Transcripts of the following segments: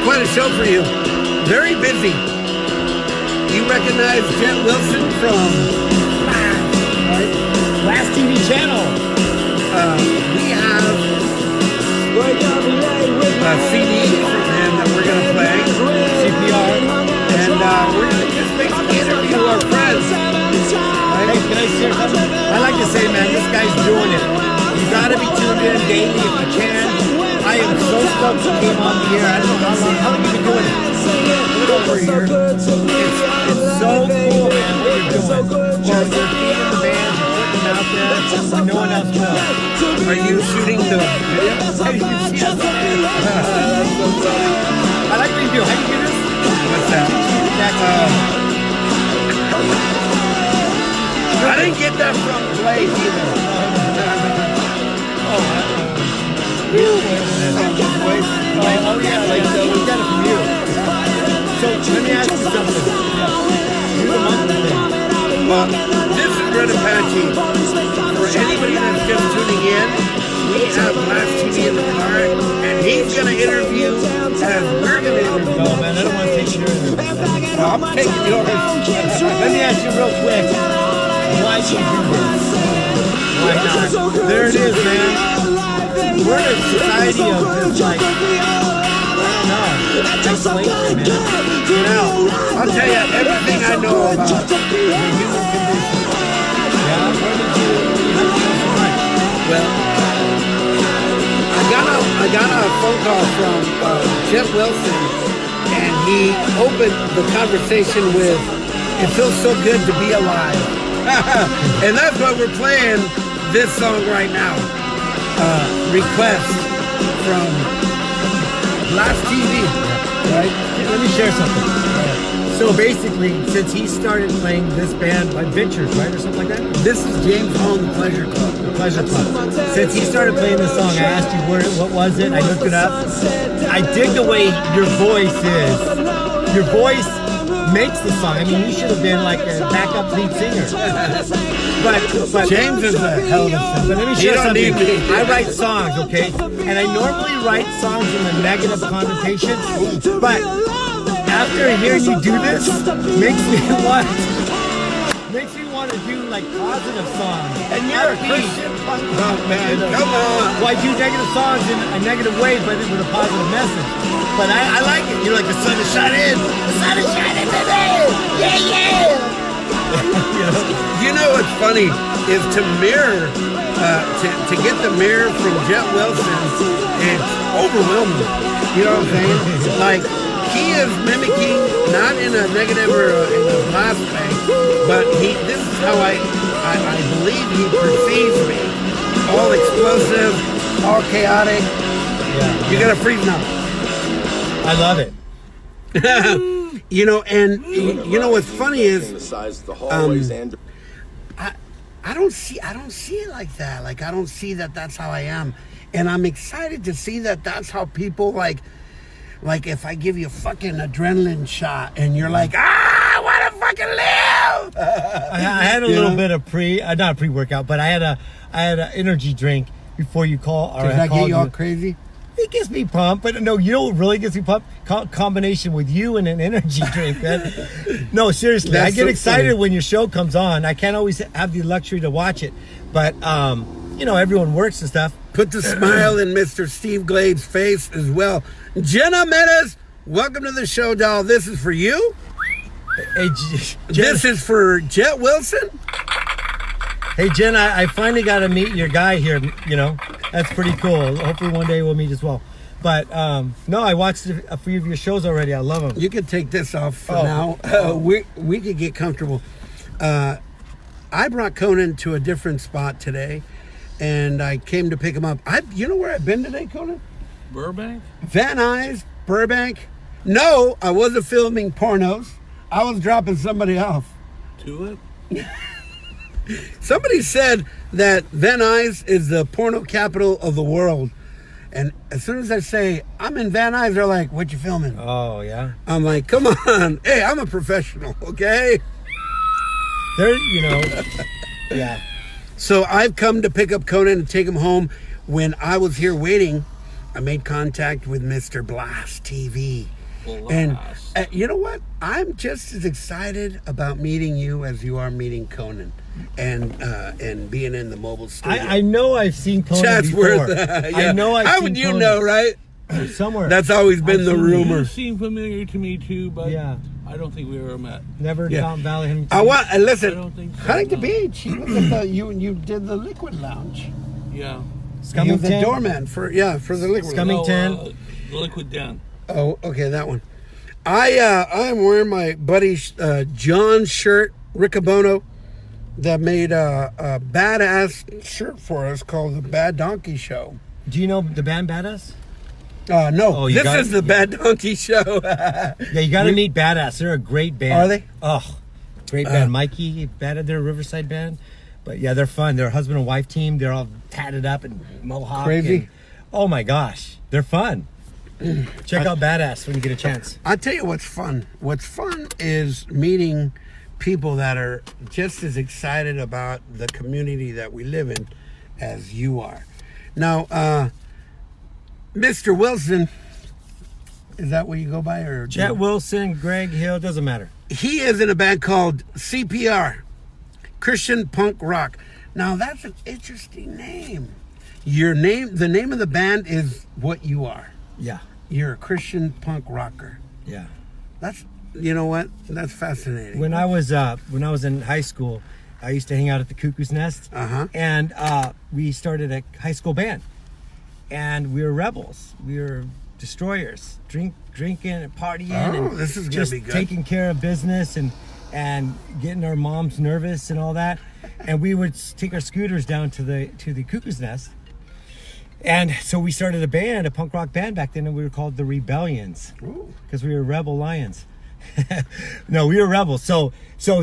quite a show for you. Very busy. You recognize Jet Wilson from Last TV channel. We have a CD from him that we're going to play, CPR, and we're going to just basically interview our friends. Hey, can I share something? I like to say, man, this guy's doing it. You gotta be tuned in daily if you can. I am so stoked you came on the air. I don't know how long you've been doing it. Over here. It's so cool, man, what you're doing. You're feeding the bands, you're putting them out there when no one else will. Are you shooting the video? Yes. I like what you do. How do you do this? What's that? I didn't get that from Blade either. Oh yeah, like we got it from you. So let me ask you something. Do the monthly thing. Well, this is Red Apache. For anybody that's just tuning in, we have Last TV in the car, and he's going to interview as we're going to interview. No, man, I don't want to take your interview. I'm taking yours. Let me ask you real quick. Why do you do this? Why not? There it is, man. We're in a society of this, like, I don't know, isolation, man. You know, I'll tell you everything I know about the human condition. Yeah, where did you know so much? Well, I got a phone call from Jet Wilson, and he opened the conversation with, "It feels so good to be alive." And that's why we're playing this song right now. Request from Last TV, right? Let me share something. So basically, since he started playing this band by Ventures, right, or something like that? This is James Home, the Pleasure Club. The Pleasure Club. Since he started playing this song, I asked you what was it? I looked it up. I dig the way your voice is. Your voice makes the song. I mean, you should have been like a backup lead singer. But James is a hell of a singer. But let me share something. I write songs, okay? And I normally write songs in a negative connotation. But after hearing you do this, makes me want to do like positive songs. And you're a Christian punk rock band. Come on. Well, I do negative songs in a negative way, but with a positive message. But I like it. You're like, the sun is shining. The sun is shining, baby. Yeah, yeah. You know what's funny is to mirror, to get the mirror from Jet Wilson, it's overwhelming. You know what I'm saying? Like, he is mimicking, not in a negative or in a blast way, but this is how I believe he perceives me. All explosive, all chaotic. Yeah. You gotta freeze now. I love it. You know, and you know what's funny is, I don't see it like that. Like, I don't see that that's how I am, and I'm excited to see that that's how people like if I give you a fucking adrenaline shot and you're like, I want to fucking live. I had a little bit of not pre-workout, but I had an energy drink before you call. Does that get you all crazy? It gets me pumped, but no, you know what really gets me pumped? Combination with you and an energy drink, man. No, seriously, I get excited when your show comes on. I can't always have the luxury to watch it, but you know, everyone works and stuff. Put the smile in Mr. Steve Glade's face as well. Jenna Menace, welcome to the show, doll. This is for you. Hey, this is for Jet Wilson. Hey, Jen, I finally got to meet your guy here, you know. That's pretty cool. Hopefully one day we'll meet as well. But, no, I watched a few of your shows already. I love them. You can take this off for now. We could get comfortable. I brought Conan to a different spot today, and I came to pick him up. You know where I've been today, Conan? Burbank? Van Nuys, Burbank. No, I wasn't filming pornos. I was dropping somebody off. To it? Somebody said that Van Nuys is the porno capital of the world. And as soon as I say, I'm in Van Nuys, they're like, what you filming? Oh, yeah? I'm like, come on. Hey, I'm a professional, okay? There, you know, yeah. So I've come to pick up Conan and take him home. When I was here waiting, I made contact with Mr. Blast TV. And you know what? I'm just as excited about meeting you as you are meeting Conan, and being in the mobile studio. I know I've seen Conan Chatsworth, before. yeah. I know I've How seen would you Conan know, right? Somewhere. That's always been the rumor. You seem familiar to me too, but Yeah. I don't think we ever met. Never Yeah. Fountain Valley. Huntington I want I listen. don't think so, Huntington no. Beach. You was at you did the Liquid Lounge. Yeah. He was the Scummington. doorman for the Liquid. Scumming- Lounge. Scummington. Liquid Den. Oh, okay, that one. I'm wearing my buddy John's shirt, Riccobono, that made a badass shirt for us called the Bad Donkey Show. Do you know the band Badass? No, Oh, you this got is it? the Bad Donkey Show. Yeah, you got to meet Badass. They're a great band. Are they? Oh, great band. Mikey, they're a Riverside band. But yeah, they're fun. They're a husband and wife team. They're all tatted up and mohawk. Crazy. And, oh my gosh, they're fun. Check out Badass when you get a chance. I'll tell you what's fun. What's fun is meeting people that are just as excited about the community that we live in as you are. Now, Mr. Wilson, is that what you go by? Or Jet Wilson, Greg Hill, doesn't matter. He is in a band called CPR, Christian Punk Rock. Now, that's an interesting name. The name of the band is what you are. Yeah, You're a Christian punk rocker. yeah. That's, you know what? That's fascinating. When I was in high school, I used to hang out at the Cuckoo's Nest, and we started a high school band, and we were rebels. We were destroyers, drinking and partying, and this is gonna just be good. taking care of business and getting our moms nervous and all that. And we would take our scooters down to the Cuckoo's Nest. And so we started a band, a punk rock band back then, and we were called the Rebellions because we were rebel lions. No, we were rebels. So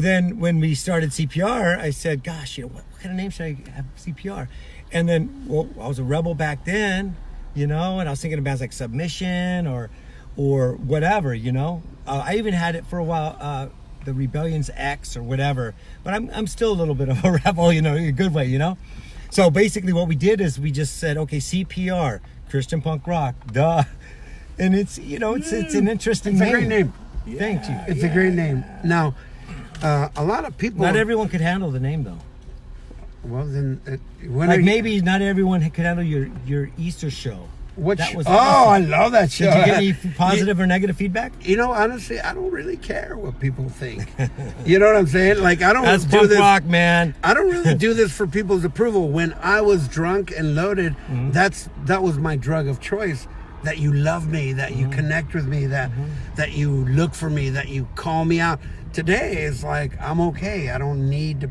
then when we started CPR, I said, gosh, what kind of name should I have CPR? And then, well, I was a rebel back then, and I was thinking of bands like Submission or whatever, I even had it for a while, the Rebellions X or whatever, but I'm still a little bit of a rebel, in a good way, So basically what we did is we just said, okay, CPR, Christian Punk Rock, duh. And it's, it's an interesting It's name. a great name. Thank you. It's a great name. Now, a lot of people. Not everyone could handle the name, though. Well, then, when Like maybe not everyone could handle your Easter show. That was I awesome. love that show. Did you get any positive or negative feedback? Honestly, I don't really care what people think. You know what I'm saying? Like, I don't That's do punk this. rock, man. I don't really do this for people's approval. When I was drunk and loaded, that was my drug of choice. That you love me, that you connect with me, that you look for me, that you call me out. Today is like, I'm okay. I don't need to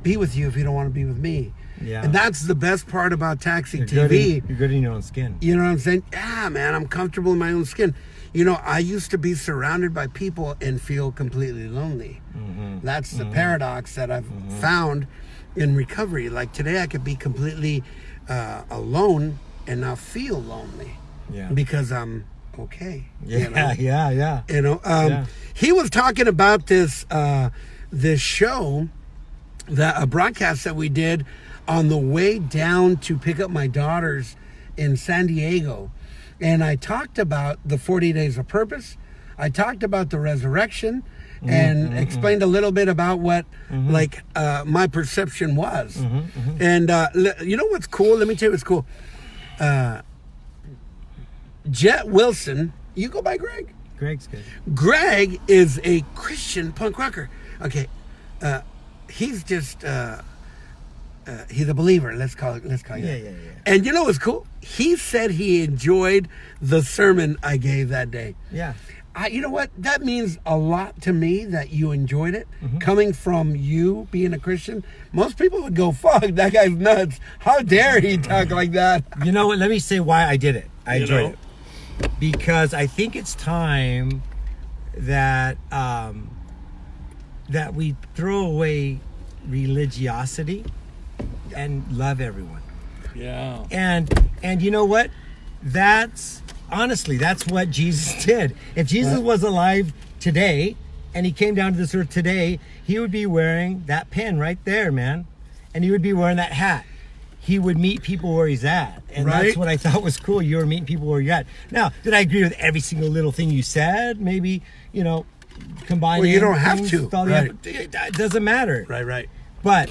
be with you if you don't want to be with me. Yeah. And that's the best part about Taxi You're TV. you're good in your own skin. You know what I'm saying? Yeah, man, I'm comfortable in my own skin. I used to be surrounded by people and feel completely lonely. That's the paradox that I've found in recovery. Like today, I could be completely alone and not feel lonely. Yeah. Because I'm okay. Yeah, yeah. He was talking about this show, a broadcast that we did on the way down to pick up my daughters in San Diego. And I talked about the 40 Days of Purpose. I talked about the resurrection and explained a little bit about what my perception was. And you know what's cool? Let me tell you what's cool. Jet Wilson, you go by Greg? Greg's good. Greg is a Christian punk rocker. Okay, he's just he's a believer. Let's call it. Yeah. And you know what's cool? He said he enjoyed the sermon I gave that day. Yeah. You know what? That means a lot to me that you enjoyed it. Coming from you being a Christian, most people would go, "Fuck, that guy's nuts! How dare he talk like that?" You know what? Let me say why I did it. I enjoyed it. Because I think it's time that that we throw away religiosity and love everyone. Yeah. And you know what? That's what Jesus did. If Jesus was alive today and he came down to this earth today, he would be wearing that pin right there, man. And he would be wearing that hat. he would meet people where he's at. And Right. that's what I thought was cool. You were meeting people where you're at. Now, did I agree with every single little thing you said? Maybe, combining. Well, you don't have things to, with all the right. other- it doesn't matter. Right. But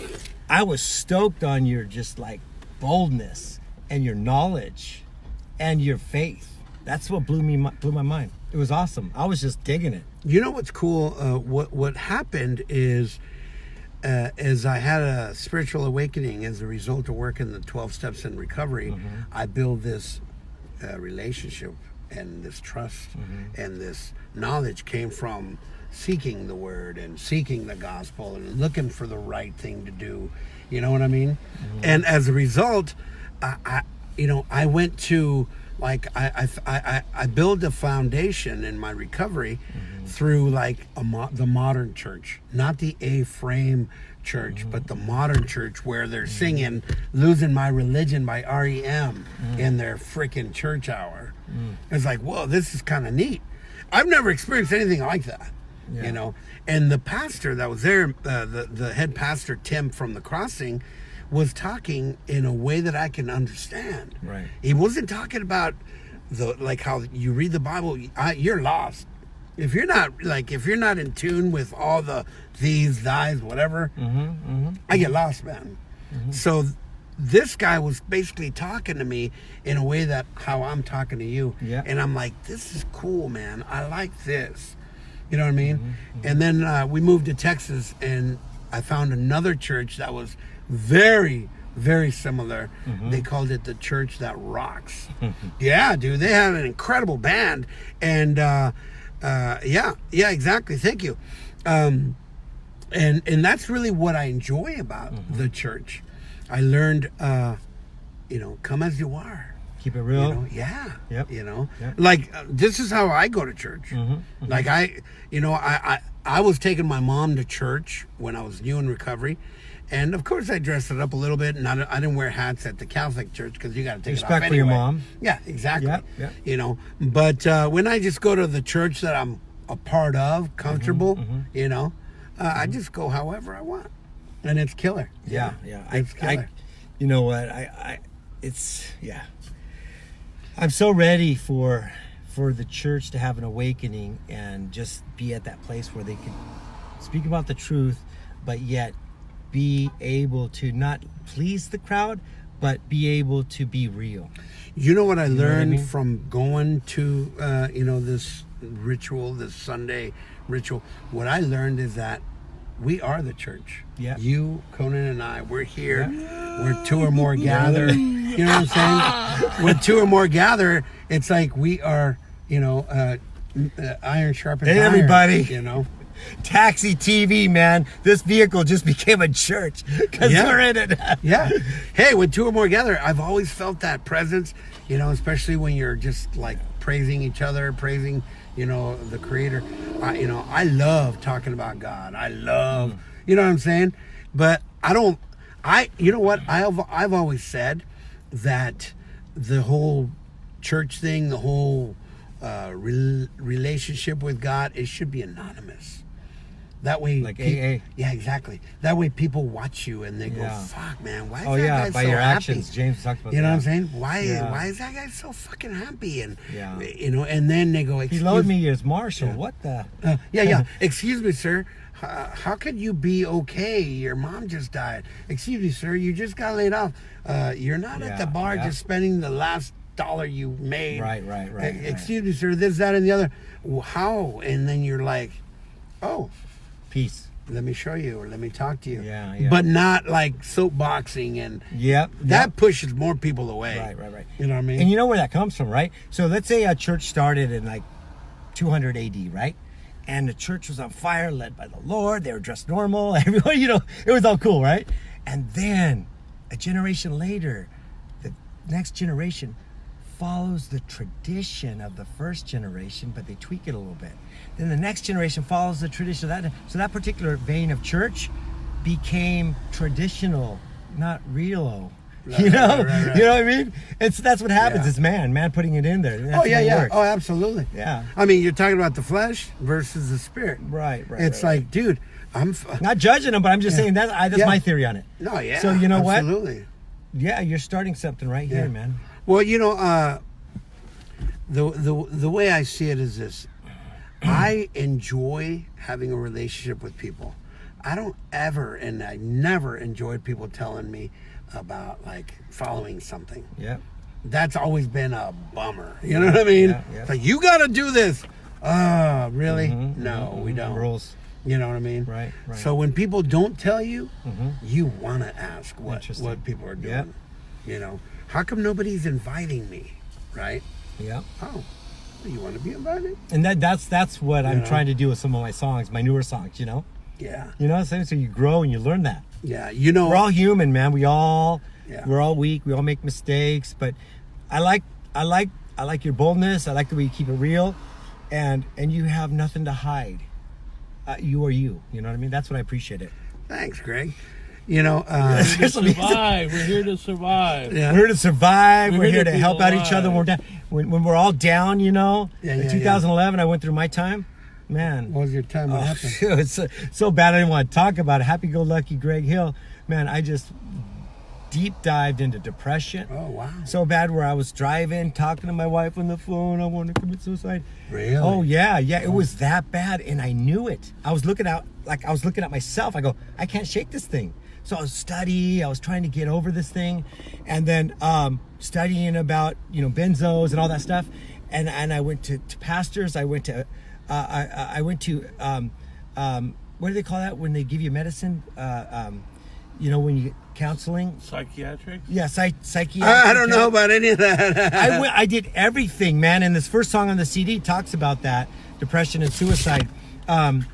I was stoked on your just like boldness and your knowledge and your faith. That's what blew my mind. It was awesome. I was just digging it. You know what's cool? What happened is I had a spiritual awakening as a result of working the 12 steps in recovery. I built this relationship and this trust and this knowledge came from seeking the word and seeking the gospel and looking for the right thing to do. You know what I mean? And as a result, I went to I built a foundation in my recovery through like the modern church, not the A-frame church, but the modern church where they're singing "Losing My Religion" by REM in their freaking church hour. It's like, whoa, this is kind of neat. I've never experienced anything like that. Yeah. And the pastor that was there, the head pastor Tim from the Crossing, was talking in a way that I can understand. Right. He wasn't talking about how you read the Bible, you're lost. If you're not in tune with all the these, thys, whatever, I get lost, man. So this guy was basically talking to me in a way that how I'm talking to you. Yeah. And I'm like, this is cool, man. I like this. You know what I mean? And then we moved to Texas and I found another church that was very, very similar. They called it the Church That Rocks. Yeah, dude. They had an incredible band. And yeah, exactly. Thank you. And that's really what I enjoy about the church. I learned, come as you are. Keep it real. Yeah. Yep. Yep. Like this is how I go to church. Like I was taking my mom to church when I was new in recovery. And of course I dressed it up a little bit and I didn't wear hats at the Catholic church because you got to take Respect it off for your anyway. mom. Yeah, exactly. Yep. But when I just go to the church that I'm a part of, comfortable, I just go however I want. And it's killer. Yeah. It's killer. You know what? I'm so ready for the church to have an awakening and just be at that place where they can speak about the truth, but yet be able to not please the crowd, but be able to be real. You know what I learned I mean? from going to, this ritual, this Sunday ritual? What I learned is that we are the church. Yeah. You, Conan, and I, we're here. Yeah. We're two or more gather. You know what I'm saying? When two or more gather, it's like we are, iron sharpens Hey, iron. everybody. Taxi TV, man. This vehicle just became a church because we're in it. Yeah. Hey, when two or more gather, I've always felt that presence, especially when you're just like praising each other, praising, the Creator. I love talking about God. I love, you know what I'm saying? But you know what? I've always said that the whole church thing, the whole relationship with God, it should be anonymous. That way, like AA. Yeah, exactly. That way, people watch you and they go, "Fuck, man, why is that guy by so your happy?" actions. James talked about that. You know what I'm saying? Why is that guy so fucking happy? And Yeah. and then they go, He loaded me as Marshall. What the? Excuse me, sir. How could you be okay? Your mom just died. Excuse me, sir. You just got laid off. You're not at the bar just spending the last dollar you made. Right. Excuse me, sir. This, that, and the other. How? And then you're like, oh. Peace. Let me show you, or let me talk to you. Yeah. But not like soapboxing and that pushes more people away. Right. You know what I mean? And you know where that comes from, right? So let's say a church started in like 200 AD, right? And the church was on fire, led by the Lord. They were dressed normal. Everyone, it was all cool, right? And then a generation later, the next generation follows the tradition of the first generation, but they tweak it a little bit. Then the next generation follows the tradition of that. So that particular vein of church became traditional, not real. Right. You know what I mean? That's what happens. It's man putting it in there. That's Oh, absolutely. Yeah. I mean, you're talking about the flesh versus the spirit. Right. It's like, dude, I'm not judging them, but I'm just saying that's my theory on it. No, yeah. So you know absolutely. Yeah, you're starting something right here, man. Well, you know, the way I see it is this. I enjoy having a relationship with people. I don't ever, and I never enjoyed people telling me about like following something. Yeah. That's always been a bummer. You know what I mean? Yeah. Like, you got to do this. Really? No, we don't. Rules. You know what I mean? Right. So when people don't tell you, you want to ask what people are doing. Yep. You know, how come nobody's inviting me? Right? Yeah. Oh, you want to be invited? And that's what I'm trying to do with some of my songs, my newer songs, you know? Yeah. You know what I'm saying? So you grow and you learn that. Yeah. You know, We're all human, man. We're all weak. We all make mistakes, but I like your boldness. I like the way you keep it real, and you have nothing to hide. You are you. You know what I mean? That's what I appreciate it. Thanks, Greg. You know, We're here to survive. We're here to survive. We're here to survive. We're here to be help out each other when we're down. When we're all down, you know. In 2011, I went through my time. Man, what was your time? What happened? It's so bad I didn't want to talk about it. Happy-go-lucky Greg Hill. Man, I just deep dived into depression. Oh, wow. So bad where I was driving, talking to my wife on the phone. I want to commit suicide. Really? Oh, yeah. It was that bad, and I knew it. I was looking at myself. I go, I can't shake this thing. So I was studying. I was trying to get over this thing, and then studying about benzos and all that stuff. And I went to pastors. I went to what do they call that when they give you medicine? When you counseling. Psychiatric? Yeah, psychiatric. I don't know about any of that. I did everything, man. And this first song on the CD talks about that, depression and suicide. On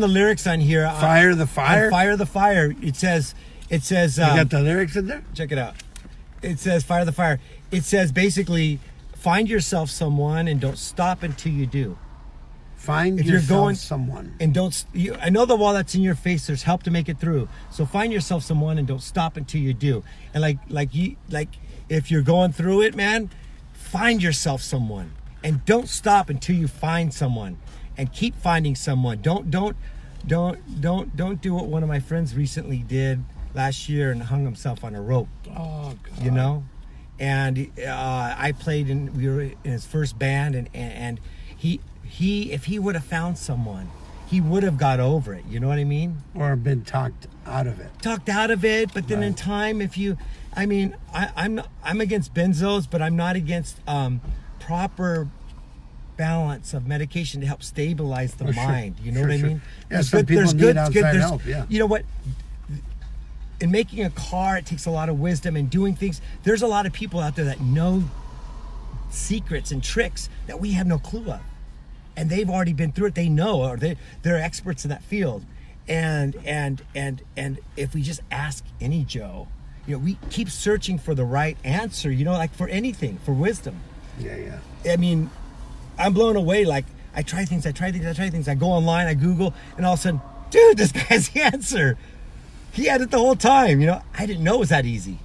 the lyrics on here, Fire the Fire? Fire the Fire, it says. You got the lyrics in there? Check it out. It says Fire the Fire. It says basically, find yourself someone and don't stop until you do. If you're going someone and don't. I know the wall that's in your face. There's help to make it through. So find yourself someone and don't stop until you do. And like if you're going through it, man, find yourself someone and don't stop until you find someone, and keep finding someone. Don't do what one of my friends recently did last year and hung himself on a rope. Oh, God. You know, and I played we were in his first band, and he if he would have found someone, he would have got over it. You know what I mean? Or been talked out of it. But then in time, I'm against benzos, but I'm not against proper balance of medication to help stabilize the mind. Sure. You know what I mean? Yeah, some people need outside help. Yeah. You know what? In making a car, it takes a lot of wisdom, and doing things. There's a lot of people out there that know secrets and tricks that we have no clue of. And they've already been through it. They know, or they're experts in that field. And if we just ask any Joe, we keep searching for the right answer. Like for anything, for wisdom. Yeah. I mean, I'm blown away. Like I try things. I go online, I Google, and all of a sudden, dude, this guy's the answer. He had it the whole time. I didn't know it was that easy.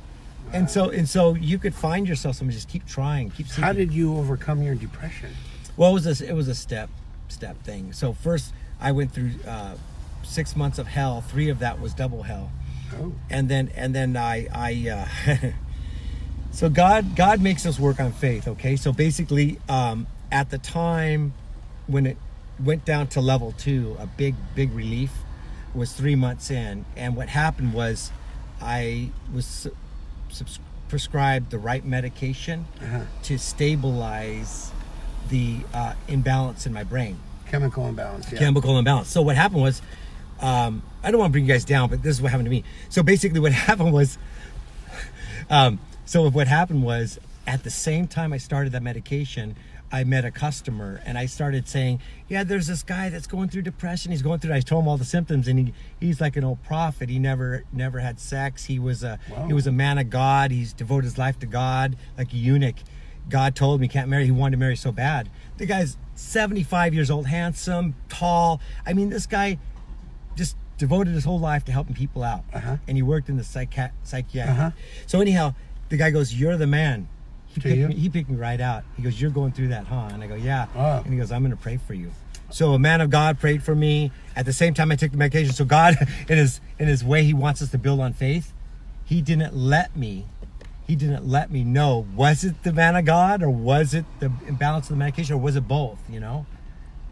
And so you could find yourself someone. Just keep trying, keep seeking. How did you overcome your depression? Well, it was a step thing. So first I went through 6 months of hell. 3 of that was double hell. Oh. And then I so God makes us work on faith. Okay. So basically, at the time when it went down to level 2, a big relief was 3 months in. And what happened was I was prescribed the right medication to stabilize the imbalance in my brain. Chemical imbalance. Yeah. Chemical imbalance. So what happened was, I don't want to bring you guys down, but this is what happened to me. So basically what happened was, at the same time I started that medication, I met a customer and I started saying, yeah, there's this guy that's going through depression. He's going through, I told him all the symptoms, and he's like an old prophet. He never had sex. He was a man of God. He's devoted his life to God, like a eunuch. God told him he can't marry. He wanted to marry so bad. The guy's 75 years old, handsome, tall. I mean, this guy just devoted his whole life to helping people out. And he worked in the psychiatric. So anyhow, the guy goes, you're the man. He picked me right out. He goes, you're going through that, huh? And I go, yeah. And he goes, I'm going to pray for you. So a man of God prayed for me. At the same time, I took the medication. So God, in his way, he wants us to build on faith. he didn't let me know, was it the man of God or was it the imbalance of the medication or was it both, you know?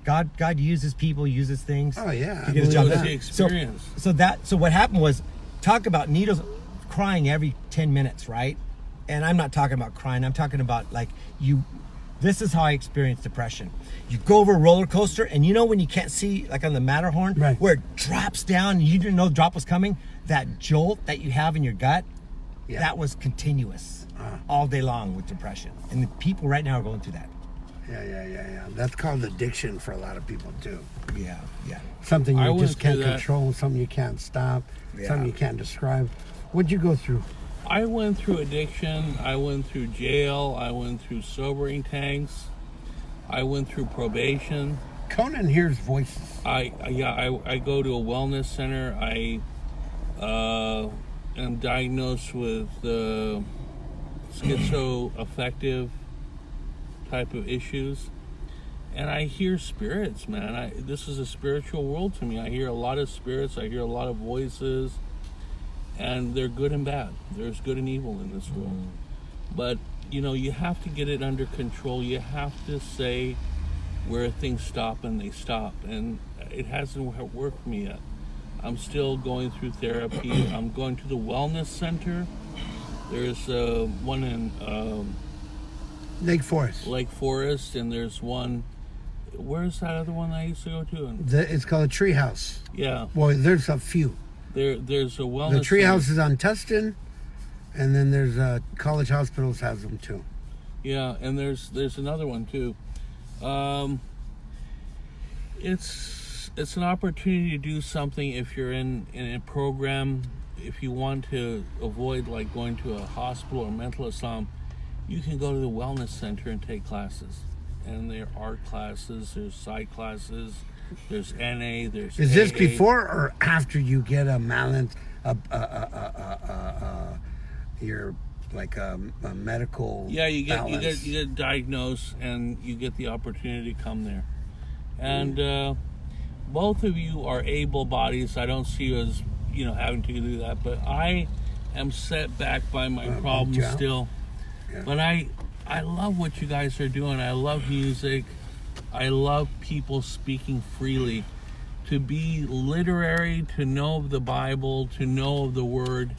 God uses people, uses things. Oh, yeah. To get his job done. The experience. So what happened was, talk about needles, crying every 10 minutes, right? And I'm not talking about crying. I'm talking about like this is how I experienced depression. You go over a roller coaster and you know when you can't see, like on the Matterhorn, right, where it drops down and you didn't know the drop was coming, that jolt that you have in your gut, that was continuous all day long with depression. And the people right now are going through that. Yeah. That's called addiction for a lot of people too. Yeah. Something you just can't control, something you can't stop, something you can't describe. What'd you go through? I went through addiction. I went through jail. I went through sobering tanks. I went through probation. Conan hears voices. I go to a wellness center. I am diagnosed with schizoaffective type of issues, and I hear spirits, man. This is a spiritual world to me. I hear a lot of spirits. I hear a lot of voices, and they're good and bad. There's good and evil in this world. But you have to get it under control. You have to say where things stop and they stop, and it hasn't worked for me yet. I'm still going through therapy. I'm going to the wellness center. There's one in Lake Forest, and there's one. Where's that other one I used to go to? It's called a Treehouse. Yeah. Well, there's a few. There's a wellness. The Treehouse is on Tustin, and then there's College Hospitals has them too. Yeah, and there's another one too. It's an opportunity to do something if you're in a program. If you want to avoid like going to a hospital or mental asylum, you can go to the wellness center and take classes. And there are classes, there's psych classes, there's NA, there's Is this AA. before or after you get a your like a medical you balance? get diagnosed and you get the opportunity to come there. And both of you are able bodies. I don't see you as having to do that, but I am set back by my problems still. Yeah. But I love what you guys are doing. I love music. I love people speaking freely. To be literary, to know of the Bible, to know of the Word,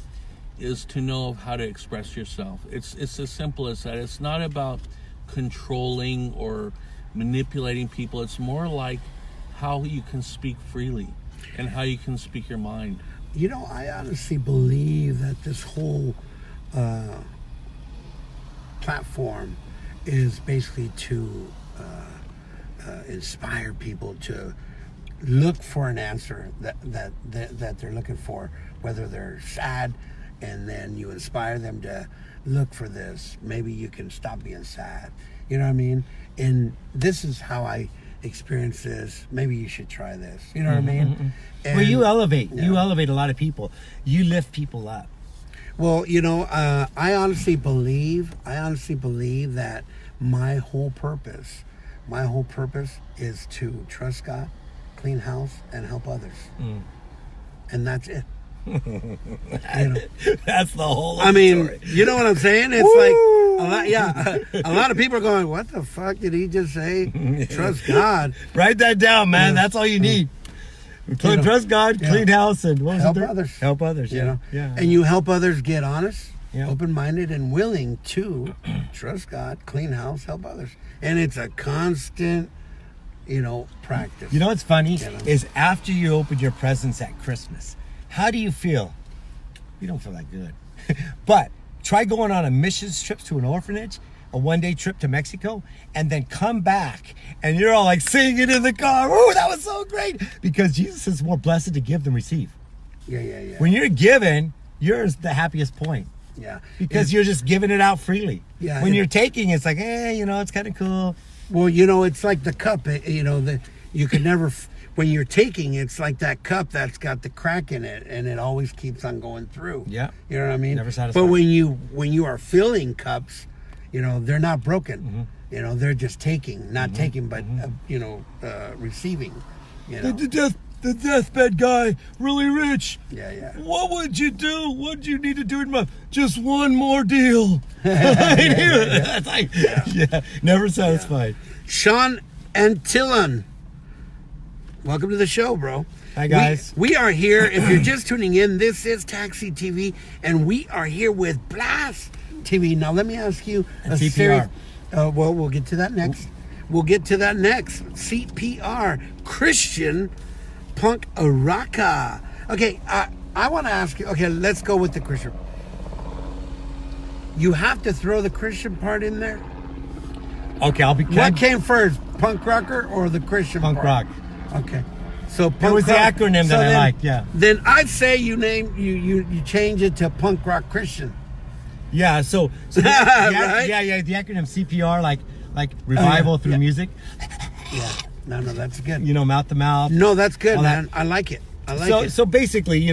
is to know of how to express yourself. It's as simple as that. It's not about controlling or manipulating people. It's more like how you can speak freely and how you can speak your mind. I honestly believe that this whole platform is basically to inspire people to look for an answer that they're looking for, whether they're sad, and then you inspire them to look for this. Maybe you can stop being sad. You know what I mean? And this is how I experience this. Maybe you should try this. You know what I mean? And, well, you elevate. Yeah. You elevate a lot of people. You lift people up. Well, I honestly believe that my whole purpose is to trust God, clean house, and help others. And that's it. That's the whole story. You know what I'm saying? It's Woo! like a lot of people are going, what the fuck did he just say? Trust God. Write that down, man. That's all you need. Trust God, clean house, and help others. Help others, Yeah. And you help others get honest, open-minded, and willing to trust God, clean house, help others. And it's a constant, practice. You know what's funny is after you open your presents at Christmas, how do you feel? You don't feel that good. But try going on a missions trip to an orphanage, a one-day trip to Mexico, and then come back and you're all like singing in the car. Oh, that was so great. Because Jesus is more blessed to give than receive. Yeah. When you're giving, you're the happiest point. Yeah. Because you're just giving it out freely. Yeah. When you're taking, it's like, it's kind of cool. Well, it's like the cup, you can never, when you're taking, it's like that cup that's got the crack in it and it always keeps on going through. Yeah. You know what I mean? Never satisfied. But when you are filling cups, they're not broken. They're just taking, not taking, but, receiving. the deathbed guy, really rich. Yeah. What would you do? What do you need to do in my just one more deal? Never satisfied. Sean Antillon, welcome to the show, bro. Hi, guys. We are here. If you're just tuning in, this is Taxi TV, and we are here with Blast TV. Now, let me ask you a CPR. series. Well, we'll get to that next. CPR, Christian Punk Rocka. Okay, I want to ask you. Okay, let's go with the Christian. You have to throw the Christian part in there. Okay, What came first, punk rocker or the Christian punk part? rock. Okay, so It was the acronym that I liked. Yeah. Then I'd say you change it to punk rock Christian. Yeah. So Right? yeah. The acronym CPR, like revival through music. Yeah. No, that's good. Mouth to mouth. No, that's good, all man. that. I like it. I like it. So basically,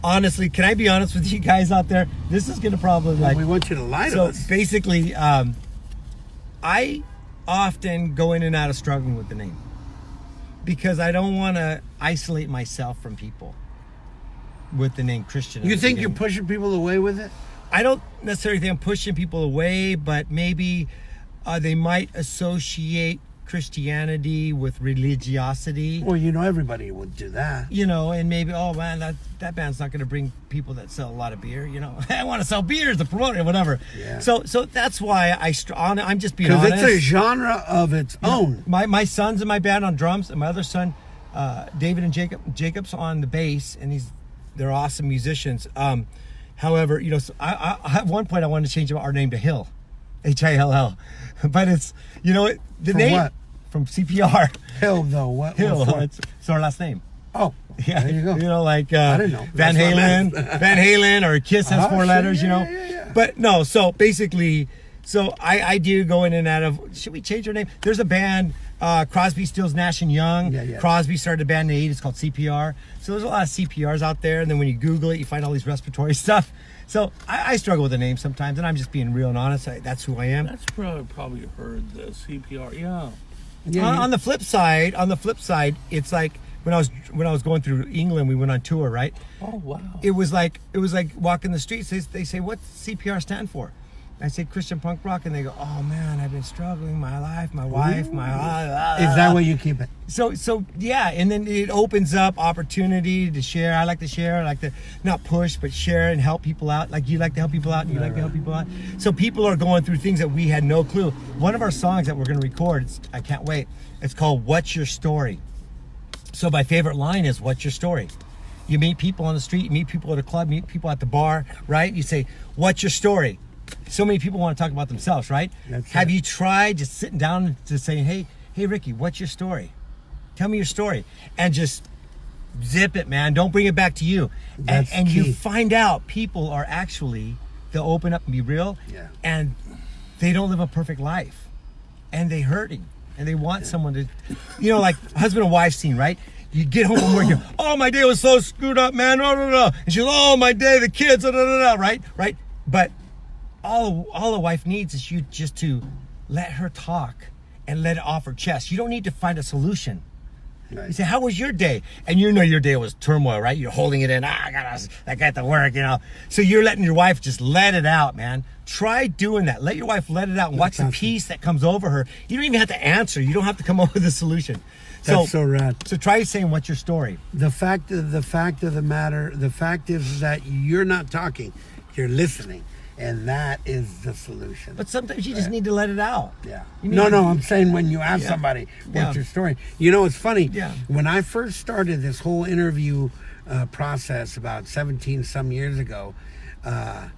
honestly, can I be honest with you guys out there? This is gonna probably we want you to lie to So us. basically, I often go in and out of struggling with the name because I don't want to isolate myself from people with the name Christian. You think you're pushing people away with it? I don't necessarily think I'm pushing people away, but maybe they might associate Christianity with religiosity. Well, everybody would do that. And maybe, oh man, that band's not going to bring people that sell a lot of beer. I want to sell beers to promote it, whatever. Yeah. So that's why I'm just being honest. Because it's a genre of its own. My son's in my band on drums, and my other son, David and Jacob's on the bass, and they're awesome musicians. However, so I at one point I wanted to change our name to Hill, Hill, but it's the From name what? from CPR. Hill, though. What? Hill. What for? It's our last name. Oh, Yeah, there you go. Like I didn't know. Van That's what I Halen, meant. Van Halen, or Kiss has 4 sure, letters. yeah. But no. So basically, I do go in and out of. Should we change our name? There's a band, Crosby, Stills, Nash and Young. Yeah. Crosby started a band in the 80s called CPR. So there's a lot of CPRs out there, and then when you Google it, you find all these respiratory stuff. So I struggle with the name sometimes, and I'm just being real and honest. That's who I am. That's probably heard the CPR. Yeah. On the flip side, it's like when I was going through England, we went on tour, right? Oh wow. It was like walking the streets. They say, "What's CPR stand for?" I say Christian Punk Rock, and they go, "Oh man, I've been struggling my life, my wife, my." Is that why you keep it? So yeah, and then it opens up opportunity to share. I like to share. I like to not push, but share and help people out. Like you like to help people out, and you like to help people out. So people are going through things that we had no clue. One of our songs that we're going to record, I can't wait. It's called "What's Your Story." So my favorite line is, "What's your story?" You meet people on the street, you meet people at a club, meet people at the bar, right? You say, "What's your story?" So many people want to talk about themselves, right? Have you tried just sitting down and just saying, hey Ricky, what's your story? Tell me your story. And just zip it, man. Don't bring it back to you. And you find out people are actually, they'll open up and be real. Yeah. And they don't live a perfect life. And they're hurting. And they want someone to, like husband and wife scene, right? You get home from work, you go, oh, my day was so screwed up, man. And she's, oh, my day, the kids, right? But all a wife needs is you just to let her talk and let it off her chest. You don't need to find a solution. Right. You say, how was your day? And your day was turmoil, right? You're holding it in. I got to work, So you're letting your wife just let it out, man. Try doing that. Let your wife let it out and watch the peace that comes over her. You don't even have to answer. You don't have to come up with a solution. That's so rad. So try saying, what's your story? The fact of the matter is that you're not talking, you're listening. And that is the solution. But sometimes you just need to let it out. Yeah. No, I'm saying when you ask somebody, what's your story? It's funny. Yeah. When I first started this whole interview process about 17 some years ago, I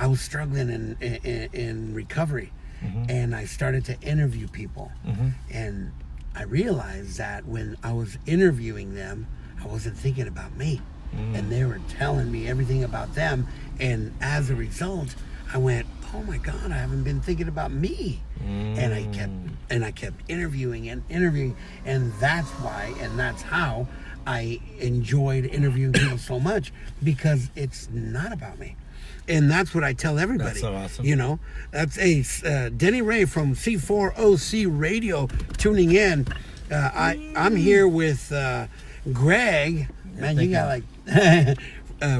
was struggling in recovery. Mm-hmm. And I started to interview people. Mm-hmm. And I realized that when I was interviewing them, I wasn't thinking about me. And they were telling me everything about them, and as a result I went, oh my God, I haven't been thinking about me. And I kept interviewing, and that's why, and that's how I enjoyed interviewing people so much, because it's not about me. And that's what I tell everybody. That's so awesome. That's Denny Ray from C4OC Radio tuning in. I'm here with Greg, man, you got like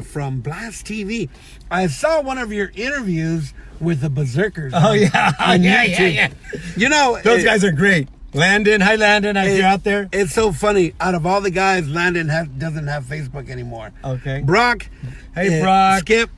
from Blast TV. I saw one of your interviews with the Berserkers. Oh yeah, on yeah, YouTube. yeah. You know, Those guys are great. Landon, hi Landon, if you're out there. It's so funny. Out of all the guys, Landon doesn't have Facebook anymore. Okay. Brock. Hey, Brock. Skip.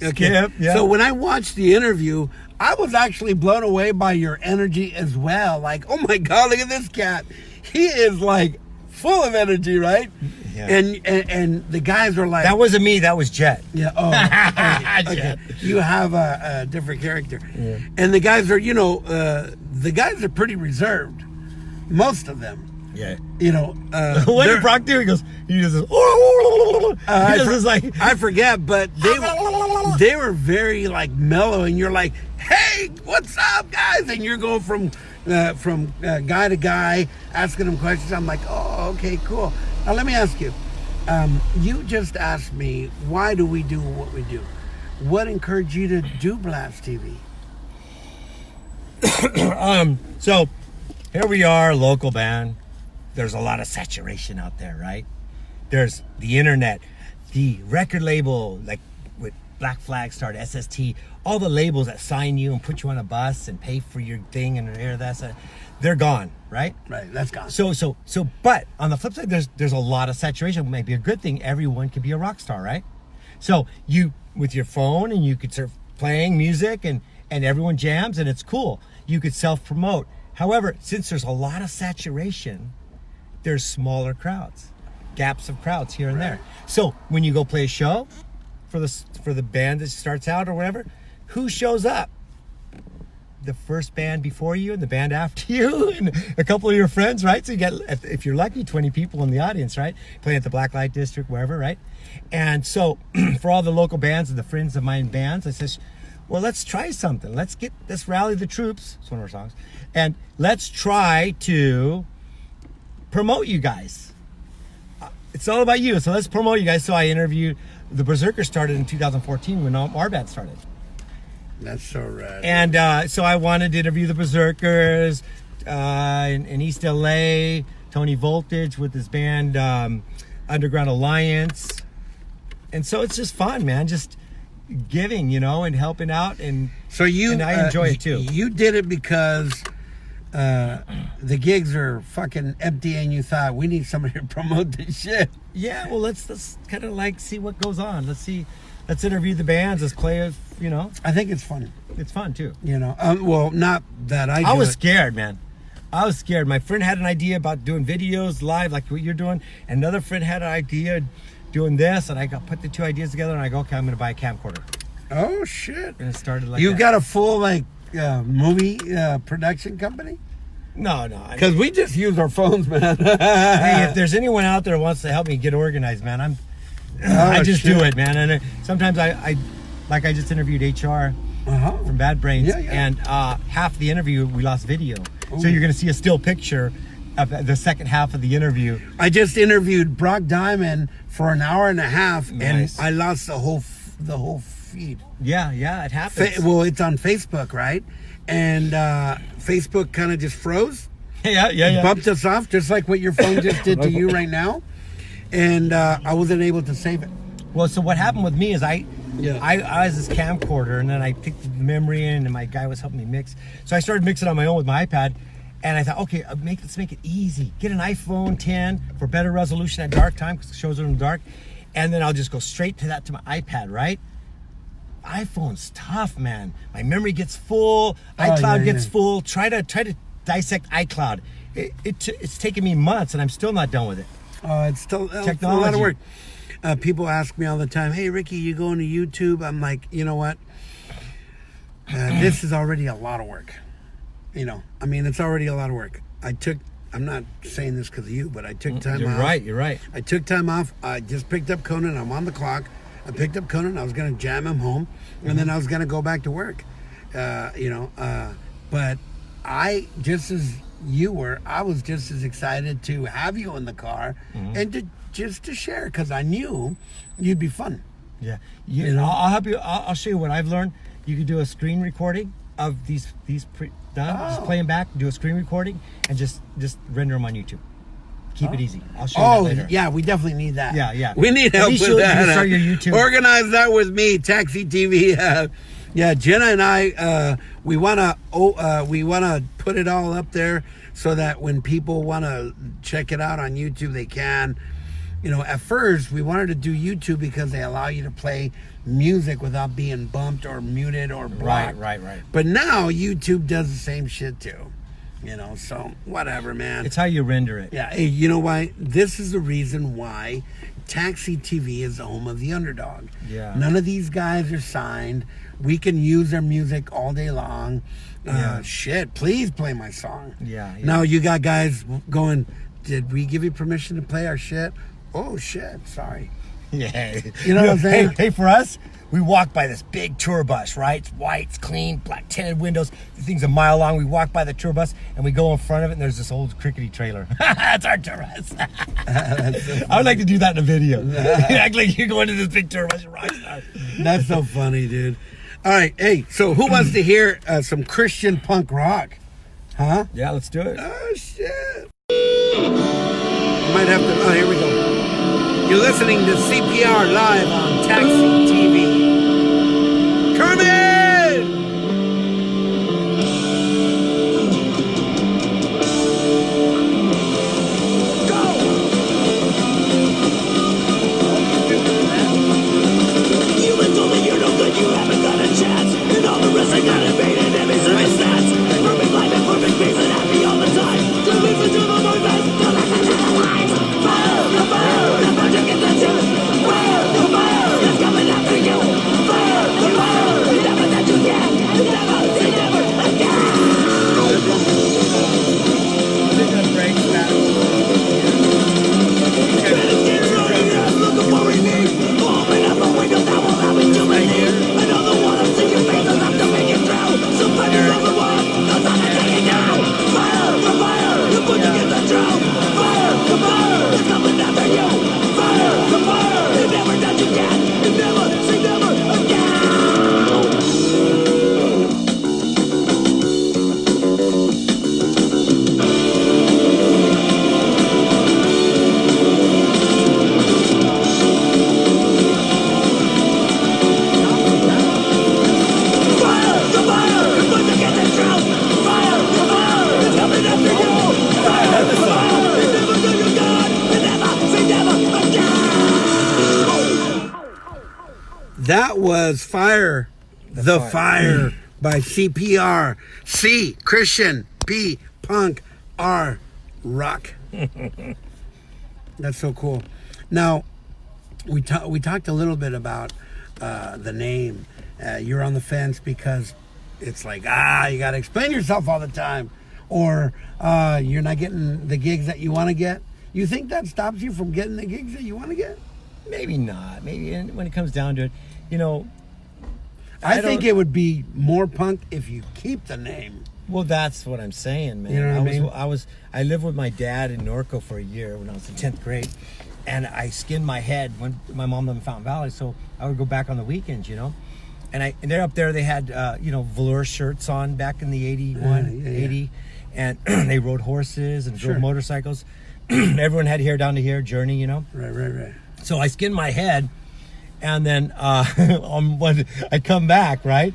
Okay. Skip, yeah. So when I watched the interview, I was actually blown away by your energy as well. Like, oh my God, look at this cat. He is like full of energy, right? Yeah. And the guys are like, That wasn't me, that was Jet. yeah. Oh, okay. Jet. You have a different character. Yeah. And the guys are, the guys are pretty reserved. Most of them. Yeah. they're- What did Brock do? He just says, he just is like, I forget, but they were very like mellow, and you're like, "Hey, what's up, guys?" And you're going from guy to guy, asking them questions. I'm like, "Oh, okay, cool." Now let me ask you. You just asked me, why do we do what we do? What encouraged you to do Blast TV? So here we are, local band. There's a lot of saturation out there, right? There's the internet, the record label, like with Black Flag started, SST, all the labels that sign you and put you on a bus and pay for your thing and air that, they're gone, right? Right, that's gone. So, but on the flip side, there's a lot of saturation. It might be a good thing. Everyone could be a rock star, right? So you, with your phone, and you could start playing music, and everyone jams, and it's cool. You could self-promote. However, since there's a lot of saturation, there's smaller crowds, gaps of crowds here and there. So when you go play a show for the band that starts out or whatever, who shows up? The first band before you and the band after you and a couple of your friends, right? So you get, if you're lucky, 20 people in the audience, right? Playing at the Blacklight District, wherever, right? And so for all the local bands and the friends of mine bands, I says, well, let's try something. Let's rally the troops. It's one of our songs. And let's try to promote you guys. It's all about you. So let's promote you guys. So I interviewed, the Berserkers started in 2014 when our band started. That's so rad. And so I wanted to interview the Berserkers in East LA, Tony Voltage with his band Underground Alliance. And so it's just fun, man. Just giving, and helping out. And so and I enjoy it too. You did it because the gigs are fucking empty, and you thought, we need somebody to promote this shit. Yeah, well, let's kind of like see what goes on. Let's interview the bands. Let's play it, I think it's fun. It's fun too. Well, not that I was scared, man. I was scared. My friend had an idea about doing videos live like what you're doing. Another friend had an idea doing this, and I put the two ideas together, and I go, okay, I'm going to buy a camcorder. Oh, shit. And it started like You that. got a full, movie production company? No. Because we just use our phones, man. Hey, if there's anyone out there who wants to help me get organized, man, I just do it, man. And sometimes I just interviewed HR from Bad Brains, Yeah. and half the interview we lost video. Ooh. So you're going to see a still picture of the second half of the interview. I just interviewed Brock Diamond for an hour and a half, Nice. and I lost the whole feed. Yeah, it happens. Well, it's on Facebook, right? And Facebook kind of just froze. Yeah. Bumped us off, just like what your phone just did to you right now. And I wasn't able to save it. Well, so what happened with me is I was this camcorder, and then I picked the memory in, and my guy was helping me mix. So I started mixing on my own with my iPad, and I thought, okay, let's make it easy. Get an iPhone 10 for better resolution at dark time, because the shows are in the dark, and then I'll just go straight to my iPad, right? iPhone's tough, man. My memory gets full, iCloud gets full. Try to dissect iCloud. It's taken me months, and I'm still not done with it. It's still Technology. a lot of work. People ask me all the time, hey, Ricky, you going to YouTube? I'm like, you know what? This is already a lot of work. It's already a lot of work. I'm not saying this because of you, but I took time off. You're right. I took time off. I just picked up Conan. I'm on the clock. I picked up Conan. I was going to jam him home, and then I was going to go back to work. But I, just as you were, I was just as excited to have you in the car and to share, because I knew you'd be fun. Yeah, I'll help you. I'll show you what I've learned. You could do a screen recording of these done. Just play them back, do a screen recording, and just render them on YouTube. Keep it easy. I'll show you that later. Yeah, we definitely need that. Yeah. We need help with that. Start your YouTube. Organize that with me, Taxi TV. Yeah, Jenna and I, we wanna put it all up there so that when people wanna check it out on YouTube, they can. You know, at first we wanted to do YouTube because they allow you to play music without being bumped or muted or blocked. Right. But now YouTube does the same shit too. You know, so whatever, man. It's how you render it. Yeah, hey, you know why? This is the reason why Taxi TV is the home of the underdog. Yeah. None of these guys are signed. We can use their music all day long. Shit, please play my song. Yeah. Now you got guys going, did we give you permission to play our shit? Oh, shit, sorry. Yeah. You know what I'm saying? Hey, for us, we walk by this big tour bus, right? It's white, it's clean, black tinted windows. The thing's a mile long. We walk by the tour bus and we go in front of it and there's this old crickety trailer. That's our tour bus. I would like to do that in a video. You act like you're going to this big tour bus, you're rock star. That's so funny, dude. All right, hey, so who wants to hear some Christian punk rock? Huh? Yeah, let's do it. Oh, shit. Might have to, oh, here we go. You're listening to CPR live on Taxi TV. Kermit! You been told that you're no good, you haven't got a chance. And all the rest I got invaded every circumstance. Perfect life and perfect peace and happy all the time. To listen to the noises, to listen to the lies. Fire, the fire, the project is the truth. Fire, the fire, is coming after you. Fire, the fire, never that you can. Never, say never again. They're gonna break that. Looking for relief. Open up the window that will allow me to believe. Another one of see your face enough to make it through. So fire of the one, the sun is taking down. Fire, the fire, the put against the drought. Fire, the fire, is coming after you. Fire, the fire, it never does you can. It never, say never again. Fire, the fire, the put against the drought. Fire, the fire, is coming after you. Fire, the fire, it never does you can. It never, say never again. That was Fire, the Fire by CPR. C, Christian. P, Punk. R, Rock. That's so cool. Now, we talked a little bit about the name. You're on the fence because it's like, you got to explain yourself all the time. Or you're not getting the gigs that you want to get. You think that stops you from getting the gigs that you want to get? Maybe not. Maybe when it comes down to it, you know. I think it would be more punk if you keep the name. Well, that's what I'm saying, man. You know what I mean? I lived with my dad in Norco for a year when I was in 10th grade, and I skinned my head when my mom lived in Fountain Valley, so I would go back on the weekends, you know. And they're up there. They had velour shirts on back in the 80, and they rode horses and drove motorcycles. Everyone had hair down to here, Journey, you know. Right. So I skinned my head, and then I come back, right?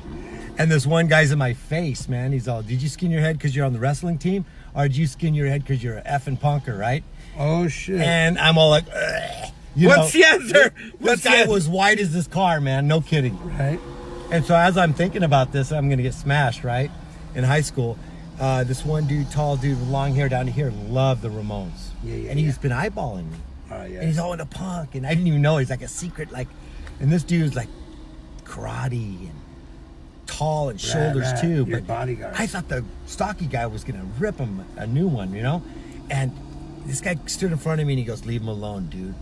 And this one guy's in my face, man. He's all, did you skin your head because you're on the wrestling team? Or did you skin your head because you're an effing punker, right? Oh, shit. And I'm all like, ugh. What's the answer? This guy was white as this car, man. No kidding. Right. And so as I'm thinking about this, I'm going to get smashed, right? In high school, this one dude, tall dude with long hair down to here, loved the Ramones. And he's been eyeballing me. And he's all into punk. And I didn't even know. He's like a secret, like, and this dude's like karate and tall and shoulders too. Your But bodyguard. I thought the stocky guy was going to rip him a new one, you know? And this guy stood in front of me and he goes, leave him alone, dude.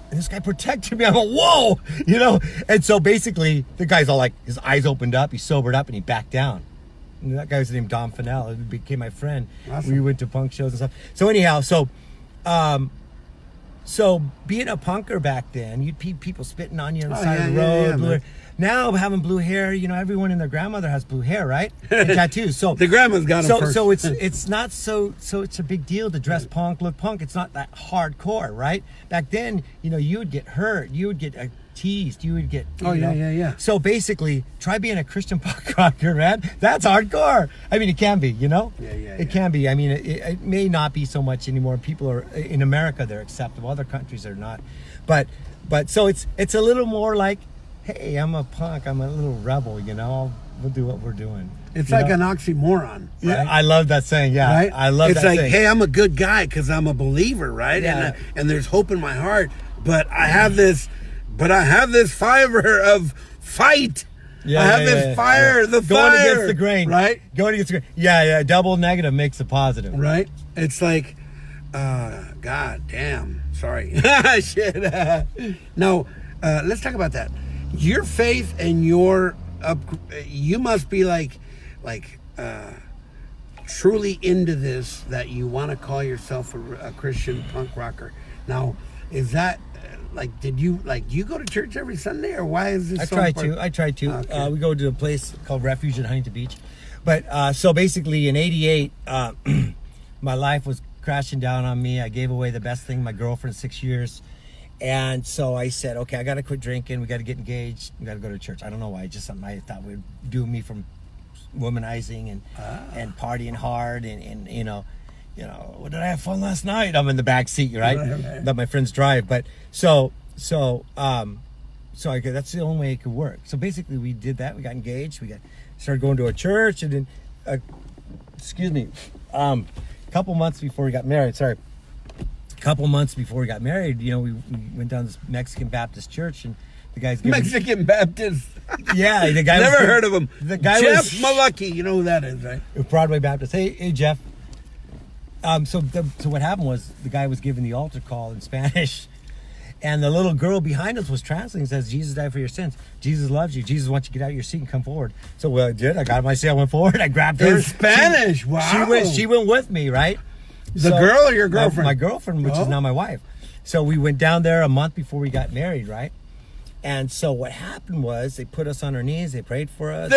And this guy protected me. I'm like, whoa, you know? And so basically, the guy's all like, his eyes opened up, he sobered up, and he backed down. And that guy was named Dom Fennell. He became my friend. Awesome. We went to punk shows and stuff. So anyhow, so So being a punker back then, you'd people spitting on you on the side of the yeah, road. yeah, blue man. Now having blue hair, you know, everyone and their grandmother has blue hair, right? And tattoos. So The grandma's got them first. so it's not so it's a big deal to dress punk, look punk. It's not that hardcore, right? Back then, you know, you would get hurt, you would get teased, you would get. Oh, you know. yeah. So basically, try being a Christian punk rocker, man. That's hardcore. I mean, it can be, you know. Yeah. It can be. I mean, it may not be so much anymore. People are in America; they're acceptable. Other countries are not. But so it's a little more like, hey, I'm a punk. I'm a little rebel. You know, we'll do what we're doing. It's you like know? an oxymoron. Yeah, Right? I love that saying. Yeah, Right? I love it's that like, saying. hey, I'm a good guy because I'm a believer, right? Yeah. And there's hope in my heart, but I have this fiber of fight. I have this fire, the going fire. against the grain, right? Going against the grain. Yeah. Double negative makes a positive. Right? It's like, God damn. Sorry. Shit. No, let's talk about that. Your faith and your you must be like truly into this, that you want to call yourself a Christian punk rocker. Now, is that do you go to church every Sunday, or why is this? I try to. Okay. We go to a place called Refuge in Huntington Beach. But so basically in '88, my life was crashing down on me. I gave away the best thing, my girlfriend, 6 years. And so I said, okay, I got to quit drinking. We got to get engaged. We got to go to church. I don't know why. Just something I thought would do me from womanizing and partying hard and you know, what did I have fun last night? I'm in the back seat, right? Let my friends drive. But so I could, that's the only way it could work. So basically we did that. We got engaged. We started going to a church, and then, a couple months before we got married, you know, we went down this Mexican Baptist church, and the guy's giving, Mexican Baptist. yeah, the guy Never was, heard of him. The guy Jeff was Malucky. You know who that is, right? Broadway Baptist. Hey Jeff. So what happened was the guy was giving the altar call in Spanish, and the little girl behind us was translating. Says, "Jesus died for your sins. Jesus loves you. Jesus wants you to get out of your seat and come forward." So I did. I got on my seat. I went forward. I grabbed her. In Spanish. Wow. She went with me, right? The girl or your girlfriend? My girlfriend, which is now my wife. So we went down there a month before we got married, right? And so what happened was they put us on our knees. They prayed for us.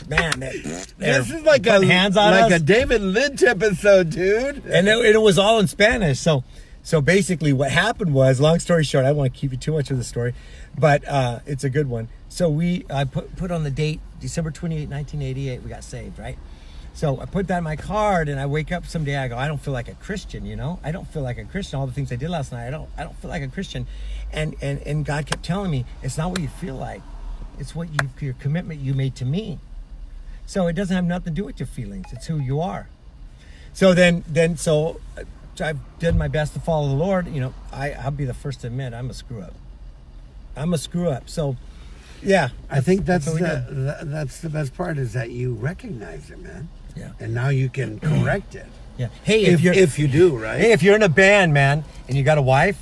Man, this is like hands on us. a David Lynch episode, dude. And it was all in Spanish. So basically what happened was, long story short, I don't want to keep you too much of the story, but it's a good one. So I put on the date, December 28, 1988, we got saved, right? So I put that in my card, and I wake up someday, I go, I don't feel like a Christian, you know? I don't feel like a Christian. All the things I did last night, I don't feel like a Christian. And God kept telling me, it's not what you feel like. It's what your commitment you made to me. So it doesn't have nothing to do with your feelings. It's who you are. So so I did my best to follow the Lord. You know, I'll be the first to admit I'm a screw up. So, yeah. I think that's the best part, is that you recognize it, man. Yeah. And now you can correct it. Yeah. Hey, if you do, right? Hey, if you're in a band, man, and you got a wife,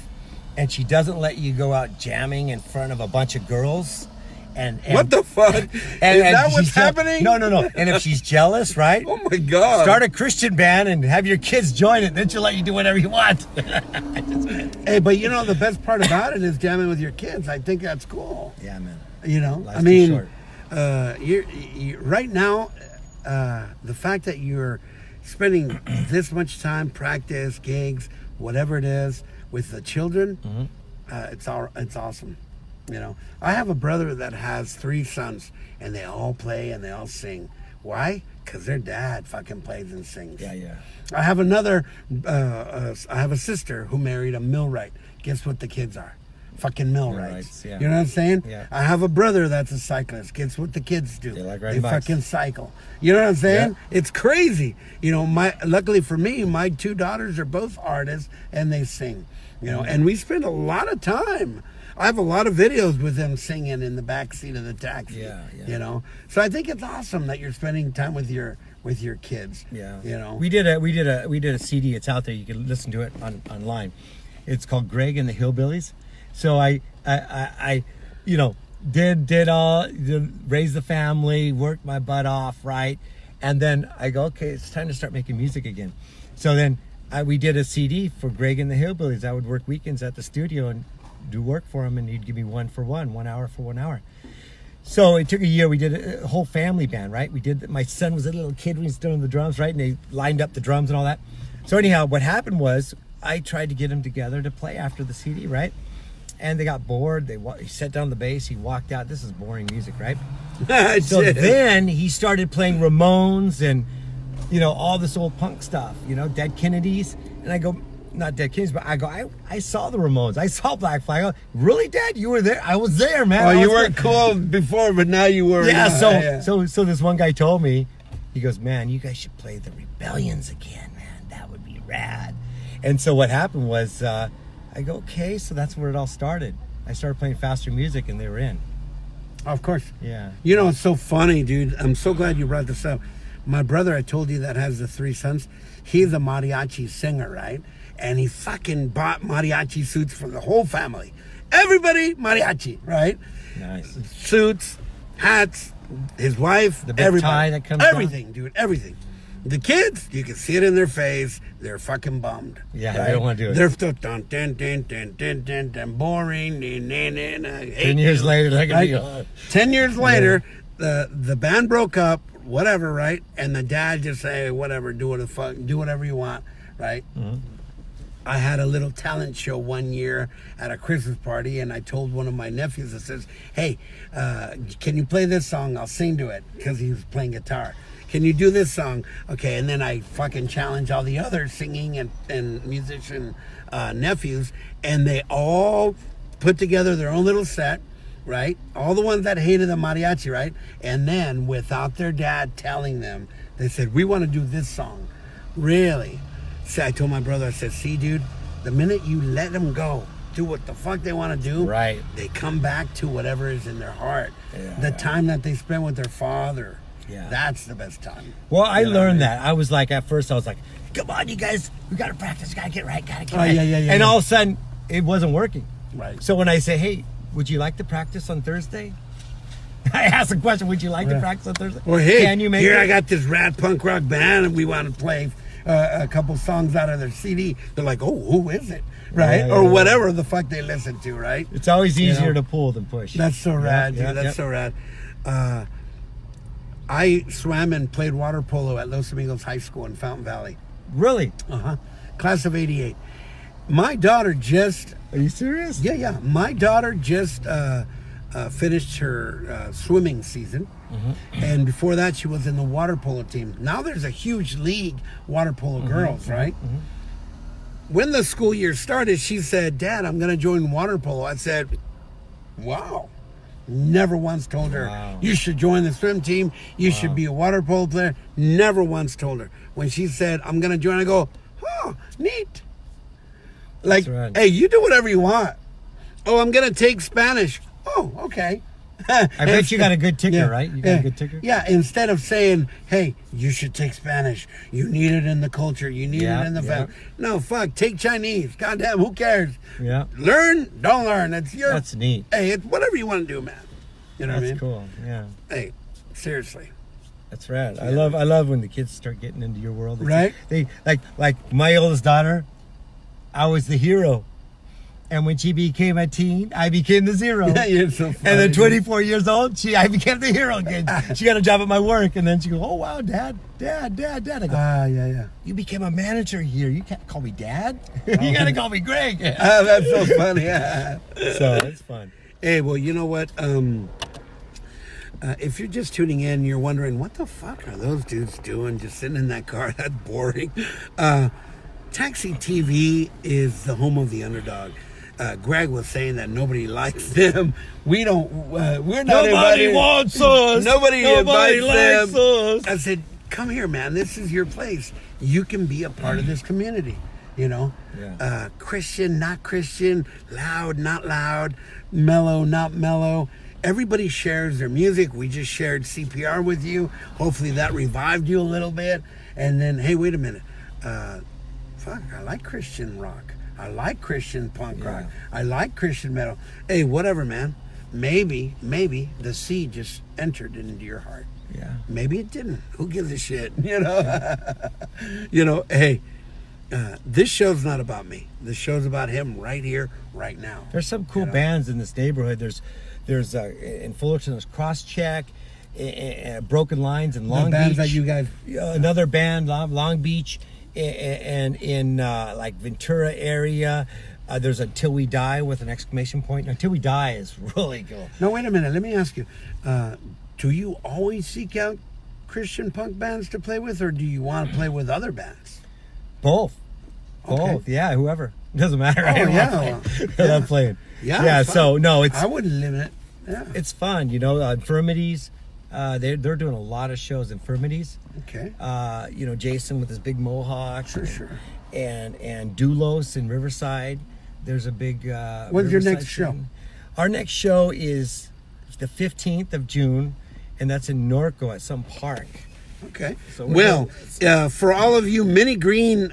and she doesn't let you go out jamming in front of a bunch of girls, and what the fuck? Is that what's happening? No. And if she's jealous, right? Oh my God. Start a Christian band and have your kids join it. Then she'll let you do whatever you want. Hey, but you know, the best part about it is jamming with your kids. I think that's cool. Yeah, man. You know, Life's I mean, too short. you're right now, the fact that you're spending this much time, practice, gigs, whatever it is, with the children, it's awesome. You know, I have a brother that has 3 sons, and they all play and they all sing. Why? Because their dad fucking plays and sings. Yeah. I have another, I have a sister who married a millwright. Guess what the kids are? Fucking millwrights. Yeah. You know what I'm saying? Yeah. I have a brother that's a cyclist. Guess what the kids do? They like riding They bikes. fucking cycle. You know what I'm saying? Yeah. It's crazy. You know, luckily for me, my 2 daughters are both artists, and they sing. You know, and we spend a lot of time. I have a lot of videos with them singing in the back seat of the taxi. Yeah. You know, so I think it's awesome that you're spending time with your kids. Yeah. You know, we did a CD. It's out there. You can listen to it online. It's called Greg and the Hillbillies. So I you know, did raise the family, worked my butt off, right? And then I go, okay, it's time to start making music again. So then we did a CD for Greg and the Hillbillies. I would work weekends at the studio and do work for him, and he'd give me 1 for 1 hour for 1 hour. So it took a year. We did a whole family band, right? My son was a little kid when he was doing the drums, right? And they lined up the drums and all that. So anyhow, what happened was I tried to get them together to play after the CD, right? And they got bored. He set down the bass. He walked out. This is boring music, right? So then he started playing Ramones and, all this old punk stuff, Dead Kennedys. And I go, not Dead Kennedys, but I saw the Ramones. I saw Black Flag. I go, really, Dad? You were there? I was there, man. Oh, you weren't cool before, but now you were. Yeah, so this one guy told me, he goes, man, you guys should play the Rebellions again, man. That would be rad. And so what happened was, I go, okay, so that's where it all started. I started playing faster music, and they were in. Of course. Yeah. It's so funny, dude. I'm so glad you brought this up. My brother, I told you, that has the 3 sons. He's a mariachi singer, right? And he fucking bought mariachi suits for the whole family. Everybody mariachi, right? Nice. Suits, hats, his wife, the big everybody. tie that comes everything, dude, everything. The kids, you can see it in their face. They're fucking bummed. Yeah, right? they don't want to do it. They're still boring. 10 years later, they're gonna be on. 10 years later, the band broke up, whatever, right? And the dad just say, whatever, do whatever you want, right? Mm-hmm. I had a little talent show one year at a Christmas party, and I told one of my nephews, I says, hey, can you play this song? I'll sing to it, because he was playing guitar. Can you do this song? Okay, and then I fucking challenge all the other singing and musician nephews, and they all put together their own little set, right? All the ones that hated the mariachi, right? And then, without their dad telling them, they said, we want to do this song. Really? So I told my brother, I said, see, dude, the minute you let them go, do what the fuck they want to do, right? They come back to whatever is in their heart. Yeah, the time that they spend with their father. Yeah. That's the best time. Well, I learned that. I was like, at first I was like, come on, you guys, we got to practice, got to get right, got to get right. Yeah. And all of a sudden, it wasn't working. Right. So when I say, hey, would you like to practice on Thursday? I asked the question, would you like to practice on Thursday? Or hey, can you make here it? I got this rad punk rock band and we want to play a couple songs out of their CD. They're like, oh, who is it? Right? Or whatever the fuck they listen to, right? It's always easier to pull than push. That's so rad, dude. That's so rad. I swam and played water polo at Los Amigos High School in Fountain Valley. Really? Uh-huh. Class of 88. My daughter just... Are you serious? Yeah. My daughter just finished her swimming season. Mm-hmm. And before that, she was in the water polo team. Now there's a huge league, water polo girls, right? Mm-hmm. When the school year started, she said, Dad, I'm going to join water polo. I said, wow. Never once told her, you should join the swim team. You should be a water polo player. Never once told her. When she said, I'm going to join, I go, oh, neat. Like, hey, you do whatever you want. Oh, I'm going to take Spanish. Oh, okay. I bet you got a good ticker, right? You got a good ticker? Yeah, instead of saying, hey, you should take Spanish. You need it in the culture. You need it in the family. No, fuck, take Chinese. Goddamn, who cares? Yeah. Learn, don't learn. That's neat. Hey, it's whatever you want to do, man. You know what I mean? That's cool, yeah. Hey, seriously. That's rad. Yeah. I love when the kids start getting into your world. Right? They like my oldest daughter, I was the hero. And when she became a teen, I became the zero. Yeah, you're so funny. And then 24 years old, I became the hero again. She got a job at my work, and then she goes, "Oh wow, Dad." I go, yeah. You became a manager here. You can't call me Dad. You gotta call me Greg. That's so funny. Yeah. So it's fun. Hey, well, you know what? If you're just tuning in, you're wondering what the fuck are those dudes doing, just sitting in that car? That's boring. Taxi TV is the home of the underdog. Greg was saying that nobody likes them. We don't. We're not. Nobody wants us. Nobody invites likes them. us. I said, "Come here, man. This is your place. You can be a part of this community. You know, Christian, not Christian, loud, not loud, mellow, not mellow. Everybody shares their music. We just shared CPR with you. Hopefully that revived you a little bit. And then, hey, wait a minute. Fuck, I like Christian rock. I like Christian punk rock. I like Christian metal. Hey, whatever, man. Maybe the seed just entered into your heart. Yeah. Maybe it didn't. Who gives a shit? You know? You know, hey, this show's not about me. This show's about him right here, right now. There's some cool bands in this neighborhood. There's in Fullerton, there's Crosscheck, Broken Lines in Long bands Beach. that you guys, another band, Long Beach, and in like Ventura area. There's Until We Die with an exclamation point. Until We Die is really cool. No, wait a minute. Let me ask you. Do you always seek out Christian punk bands to play with, or do you want to play with other bands? Both. Okay. Both. Yeah, whoever. Doesn't matter. Oh, yeah. I'm playing. Yeah. Yeah. It's fun. So no, I wouldn't limit it. Yeah. it's fun. You know, Infirmities. They're doing a lot of shows. Infirmities. Okay. You know, Jason with his big mohawk. Sure. And Doulos in Riverside. There's a big. When's your Riverside next show? scene. Our next show is the 15th of June, and that's in Norco at some park. Okay. So well, for all of you Mini Green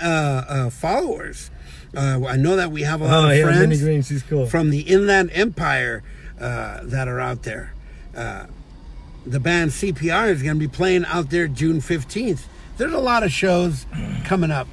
followers, I know that we have a lot of friends Minnie Green, she's cool. from the Inland Empire that are out there. The band CPR is going to be playing out there June 15th. There's a lot of shows coming up.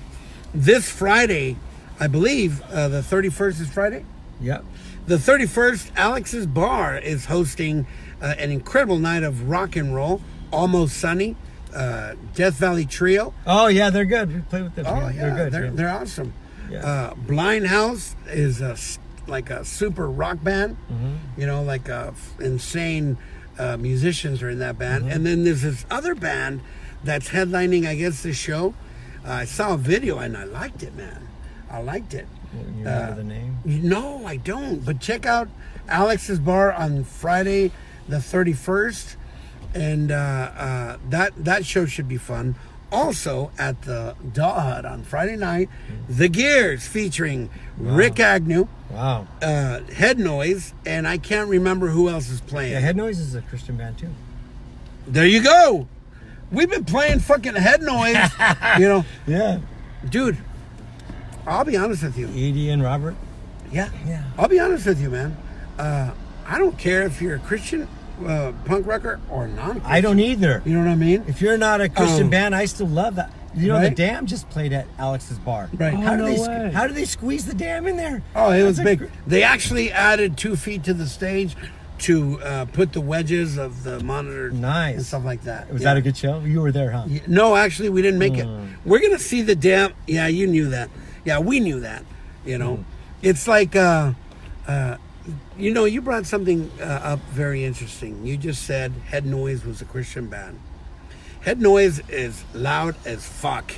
This Friday, I believe, the 31st is Friday? Yep. The 31st, Alex's Bar is hosting an incredible night of rock and roll. Almost Sunny, Death Valley Trio. Oh yeah, they're good. We play with them. Oh yeah, they're good. They're awesome. Yeah. Blind House is like a super rock band. Mm-hmm. You know, like insane musicians are in that band. Mm-hmm. And then there's this other band that's headlining, I guess, this show. I saw a video and I liked it, man. I liked it. You remember the name? No, I don't. But check out Alex's Bar on Friday, the 31st, and that show should be fun. Also at the Daw Hut on Friday night, The Gears featuring Rick Agnew, Wow. Head Noise, and I can't remember who else is playing. Yeah, Head Noise is a Christian band too. There you go. We've been playing fucking Head Noise, you know, Yeah. dude. I'll be honest with you. Edie and Robert. Yeah. Yeah. I'll be honest with you, man. I don't care if you're a Christian punk rocker or non-Christian. I don't either. You know what I mean? If you're not a Christian band, I still love that. You know, Right? the Dam just played at Alex's Bar. Right. How no do way. how do they squeeze the Dam in there? Oh, it was That's a big. They actually added 2 feet to the stage to put the wedges of the monitors Nice. and stuff like that. Was Yeah. that a good show? You were there, huh? No, actually, we didn't make it. We're going to see the Dam. Yeah, you knew that. Yeah, we knew that. You know, it's like, you know, you brought something up very interesting. You just said Head Noise was a Christian band. Head Noise is loud as fuck,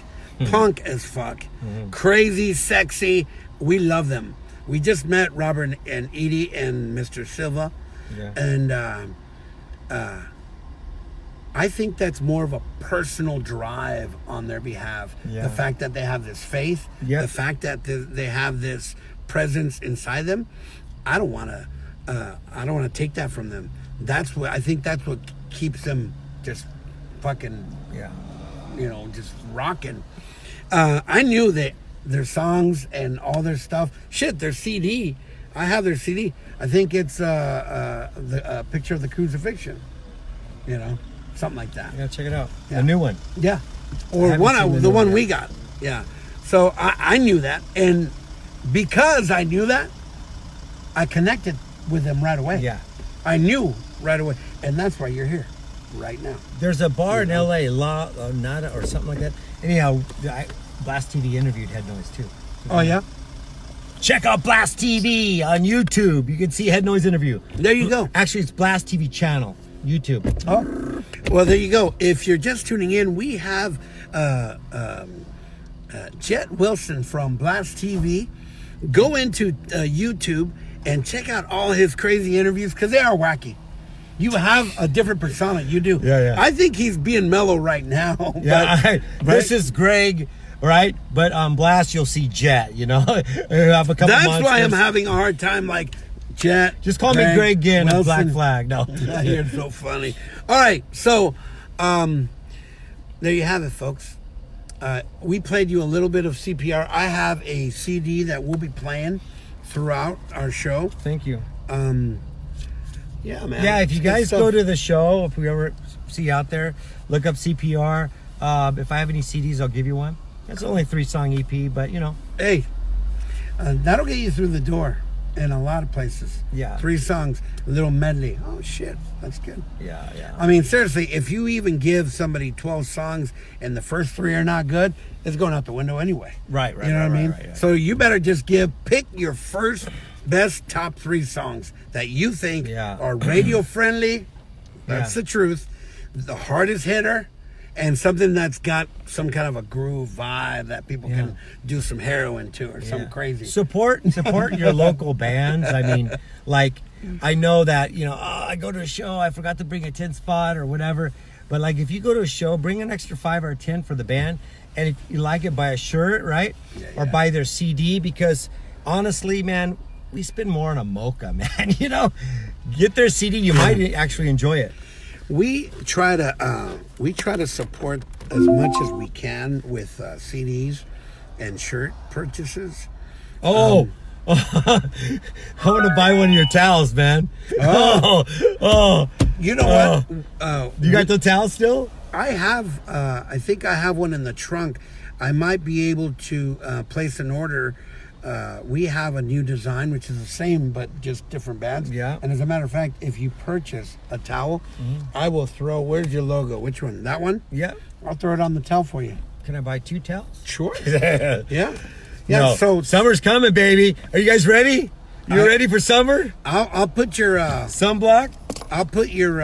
punk as fuck, crazy, sexy. We love them. We just met Robert and Edie and Mr. Silva. Yeah. And I think that's more of a personal drive on their behalf. Yeah. The fact that they have this faith, Yep. the fact that they have this presence inside them. I don't want to take that from them. That's what I think. That's what keeps them just fucking, Yeah. you know, just rocking. I knew that their songs and all their stuff. Shit, their CD. I have their CD. I think it's the picture of the crucifixion. You know, something like that. Yeah, check it out. Yeah. The new one. Yeah, I or haven't seen the the new one one we yet. got. Yeah. So I knew that, and because I knew that, I connected with them right away. Yeah. I knew right away, and that's why you're here, right now. There's a bar in LA, La Nada or something like that. Anyhow, Blast TV interviewed Head Noise too. Oh yeah. Check out Blast TV on YouTube. You can see Head Noise interview. There you go. Actually, it's Blast TV channel, YouTube. Oh, well, there you go. If you're just tuning in, we have Jet Wilson from Blast TV. Go into YouTube and check out all his crazy interviews because they are wacky. You have a different persona. You do. Yeah. I think he's being mellow right now. Yeah, this is Greg, right? But on Blast, you'll see Jet. You know, have a couple That's why I'm monsters. having a hard time. Like Jet. Just call me Greg Ginn of Black Wilson. Flag. No. You're so funny. All right, so there you have it, folks. We played you a little bit of CPR. I have a CD that we'll be playing throughout our show. Thank you. Yeah, man. Yeah, if you Good guys stuff. go to the show, if we ever see you out there, look up CPR. If I have any CDs, I'll give you one. It's only a 3-song EP, but you know. Hey, that'll get you through the door in a lot of places. Yeah. 3 songs, a little medley. Oh shit, that's good. Yeah. I mean, seriously, if you even give somebody 12 songs and the first 3 are not good, it's going out the window anyway. Right. You know what I mean? Right. So you better just pick your first best top 3 songs that you think are radio friendly. That's the truth. The hardest hitter. And something that's got some kind of a groove vibe that people can do some heroin to or something crazy. Support your local bands. I mean, like, I know that, you know, I go to a show, I forgot to bring a 10 spot or whatever. But like, if you go to a show, bring an extra 5 or 10 for the band. And if you like it, buy a shirt, right? Or buy their CD, because honestly, man, we spend more on a mocha, man. You know, get their CD, you might actually enjoy it. We try to support as much as we can with CDs and shirt purchases. I want to buy one of your towels, man. You know what? You got the towels still? I have. I think I have one in the trunk. I might be able to place an order. We have a new design, which is the same but just different bands. Yeah. And as a matter of fact, if you purchase a towel, I will throw. Where's your logo? Which one? That one? Yeah. I'll throw it on the towel for you. Can I buy 2 towels? Sure. Yeah. Yeah. No. So Summer's coming, baby. Are you guys ready? You ready for summer? I'll put your sunblock. I'll put your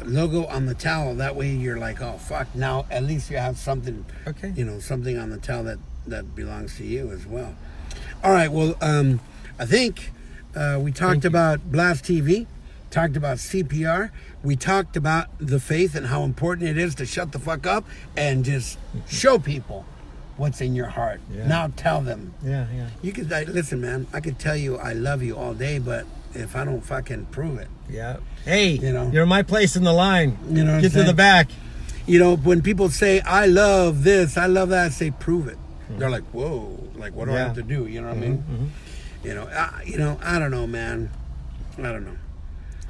logo on the towel. That way you're like, oh fuck. Now at least you have something. Okay. You know, something on the towel that belongs to you as well. All right. Well, I think we talked about Blast TV, talked about CPR. We talked about the faith and how important it is to shut the fuck up and just show people what's in your heart. Yeah. Now tell them. Yeah. You could listen, man. I could tell you I love you all day, but if I don't fucking prove it. Yeah. Hey, You know. you're my place in the line. You know what I'm Get to saying? the back. You know, when people say, I love this, I love that, I say, prove it. They're like, whoa, like, what do I have to do? You know what I mean? You know, I don't know, man. I don't know.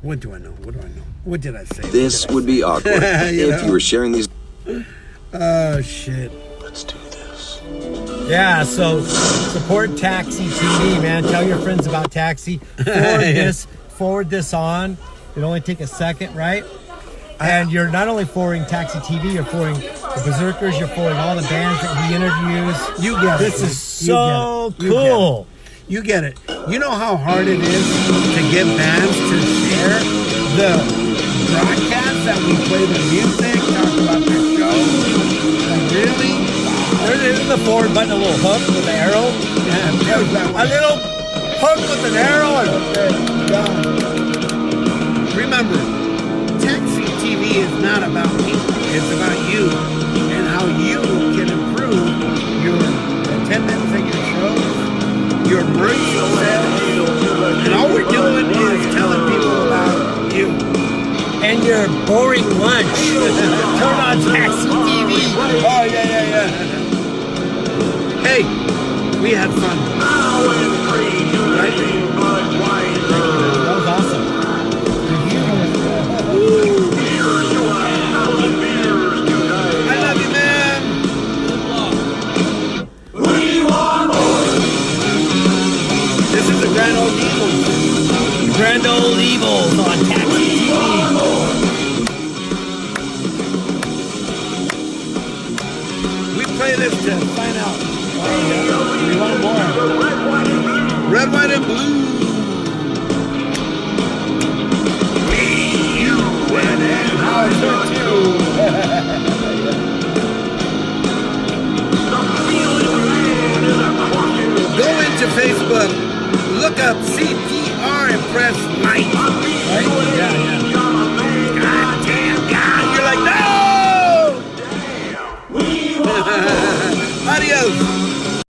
What do I know? What do I know? What did I say? This would be awkward if you were sharing these. Oh, shit. Let's do this. Yeah, so support Taxi TV, man. Tell your friends about Taxi. Forward this on. It only take a second, right? And you're not only forwarding Taxi TV, you're forwarding the Berserkers, you're forwarding all the bands that he interviews. You get it. This is so cool. You get it. You know how hard it is to get bands to share the broadcasts that we play their music, talk about their shows? Like, really? There's in the forward button a little hook with an arrow. Yeah, there's that A one. little hook with an arrow. Remember, Taxi TV is not about me. It's about you and how you can improve your attendance at your shows, your merch sales, and all we're doing is telling people about you. And your boring lunch. Turn on Taxi TV. Oh, yeah. Hey, we had fun. Right? That was awesome. I love you, man. This is the Grand Old Eagles. Grand Old Evils on Taxi TV. We play this to find out. We want more. Red, white, and blue. Me, you, and Howard too. Go into Facebook, look up CPR and press like. Right? Yeah. God damn, God. You're like, no!